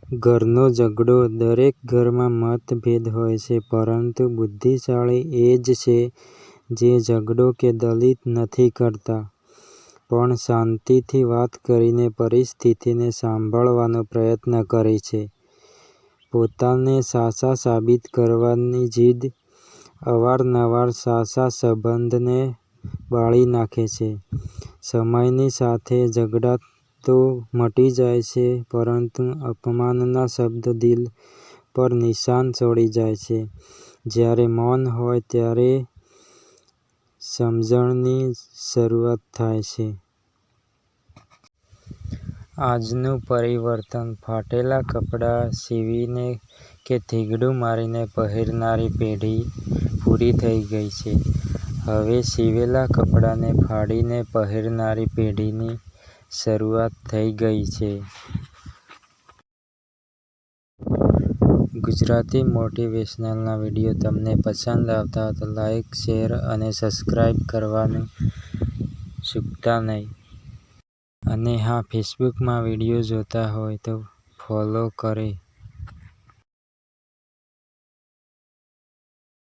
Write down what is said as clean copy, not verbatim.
ઘરનો ઝઘડો. દરેક ઘરમાં મતભેદ હોય છે, પરંતુ બુદ્ધિશાળી એ જ છે જે ઝઘડો કે દલીલ નથી કરતા, પણ શાંતિથી વાત કરીને પરિસ્થિતિને સંભાળવાનો પ્રયત્ન કરે છે. પોતાને સાચા સાબિત કરવાની જીદ અવારનવાર સાચા સંબંધને બાળી નાખે છે. સમયની સાથે ઝઘડા તો મટી જાય છે, પરંતુ અપમાનના શબ્દ દિલ પર નિશાન છોડી જાય છે. જ્યારે મૌન હોય ત્યારે સમજણની શરૂઆત થાય છે. આજનું પરિવર્તન. ફાટેલા કપડાં સીવીને કે થીગડું મારીને પહેરનારી પેઢી પૂરી થઈ ગઈ છે. હવે સીવેલા કપડાને ફાડીને પહેરનારી પેઢીની શરૂઆત થઈ ગઈ છે. ગુજરાતી મોટિવેશનલના વિડીયો તમને પસંદ આવતા હોય તો લાઇક, શેર અને સબસ્ક્રાઇબ કરવાનું ચૂકતા નહીં. અને હા, ફેસબુકમાં વિડીયો જોતા હોય તો ફોલો કરે.